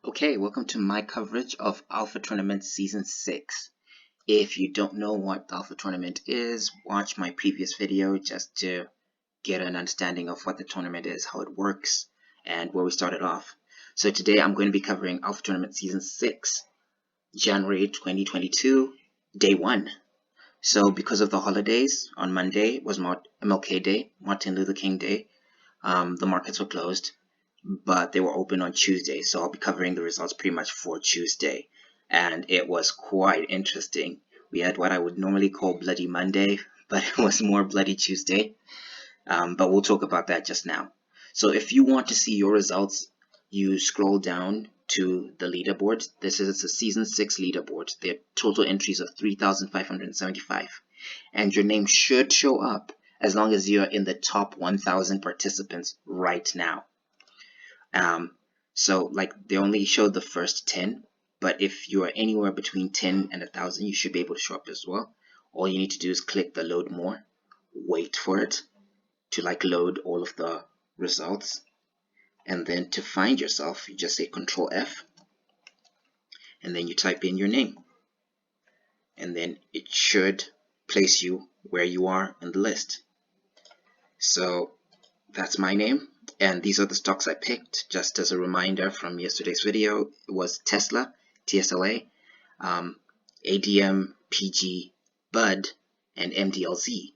Okay, welcome to my coverage of Alphatournament Season 6. If you don't know what the Alphatournament is, watch my previous video just to get an understanding of what the tournament is, how it works, and where we started off. So today I'm going to be covering Alphatournament Season 6, January 2022, Day 1. So because of the holidays, on Monday was MLK Day, Martin Luther King Day. The markets were closed, but they were open on Tuesday, so I'll be covering the results pretty much for Tuesday, and it was quite interesting. We had what I would normally call Bloody Monday, but it was more Bloody Tuesday, but we'll talk about that just now. So if you want to see your results, you scroll down to the leaderboard. This is a Season 6 leaderboard. There are total entries of 3,575, and your name should show up as long as you're in the top 1,000 participants right now. So like they only showed the first 10, but if you are anywhere between 10 and 1,000, you should be able to show up as well. All you need to do is click the load more, wait for it to load all of the results, and then to find yourself, you just say Control F, and then you type in your name, and then it should place you where you are in the list. So that's my name. And these are the stocks I picked. Just as a reminder from yesterday's video, it was Tesla, TSLA, ADM, PG, BUD, and MDLZ.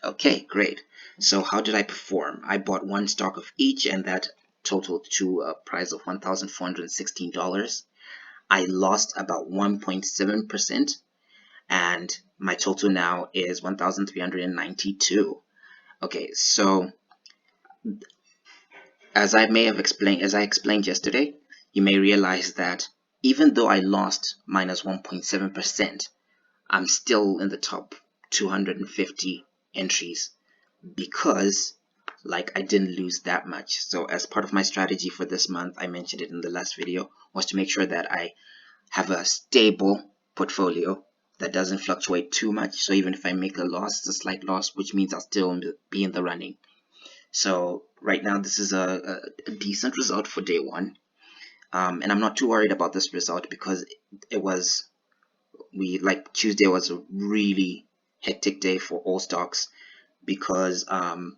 Okay, great. So how did I perform? I bought one stock of each, and that totaled to a price of $1,416. I lost about 1.7%, and my total now is 1,392. Okay, so as I explained yesterday, you may realize that even though I lost minus 1.7%, I'm still in the top 250 entries because I didn't lose that much. So as part of my strategy for this month, I mentioned it in the last video, was to make sure that I have a stable portfolio that doesn't fluctuate too much. So even if I make a loss, it's a slight loss, which means I'll still be in the running. So right now this is a decent result for day one, and I'm not too worried about this result because Tuesday was a really hectic day for all stocks because the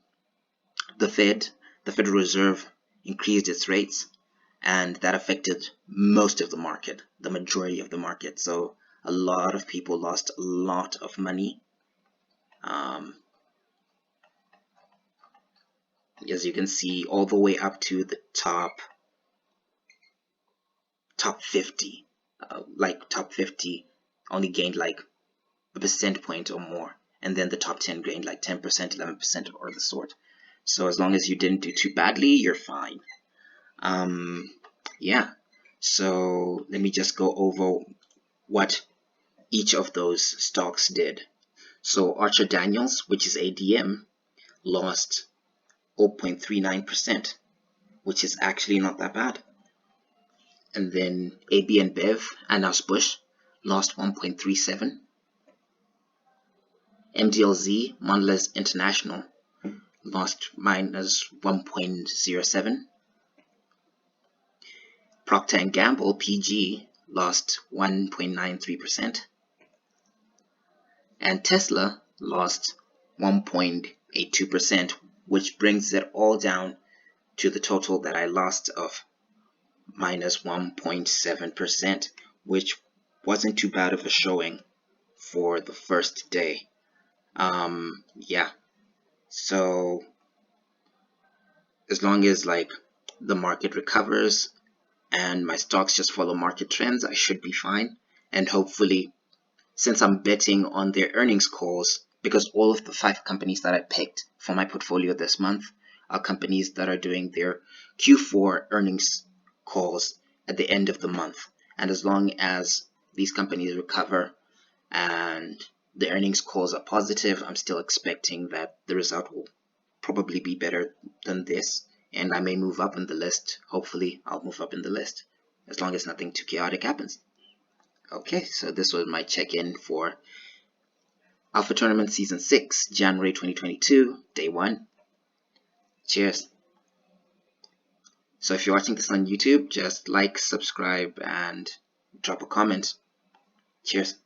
Federal Reserve increased its rates, and that affected most of the market, the majority of the market. So a lot of people lost a lot of money. As you can see, all the way up to the top 50, top 50 only gained a percent point or more, and then the top 10 gained 10%, 11% or the sort. So as long as you didn't do too badly, you're fine. Yeah, so let me just go over what each of those stocks did. So Archer Daniels, which is ADM, lost 0.39%, which is actually not that bad. And then AB InBev, Anheuser-Busch, lost 1.37. MDLZ, Mondelez International, lost minus 1.07. Procter & Gamble, PG, lost 1.93%. And Tesla lost 1.82%, which brings it all down to the total that I lost of minus 1.7%, which wasn't too bad of a showing for the first day. Yeah, so as long as the market recovers and my stocks just follow market trends, I should be fine. And hopefully, since I'm betting on their earnings calls, because all of the 5 companies that I picked for my portfolio this month are companies that are doing their Q4 earnings calls at the end of the month, and as long as these companies recover and the earnings calls are positive, I'm still expecting that the result will probably be better than this, and I may move up in the list. Hopefully I'll move up in the list as long as nothing too chaotic happens. Okay, so this was my check-in for Alphatournament Season 6, January 2022, Day 1. Cheers. So if you're watching this on YouTube, just like, subscribe, and drop a comment. Cheers.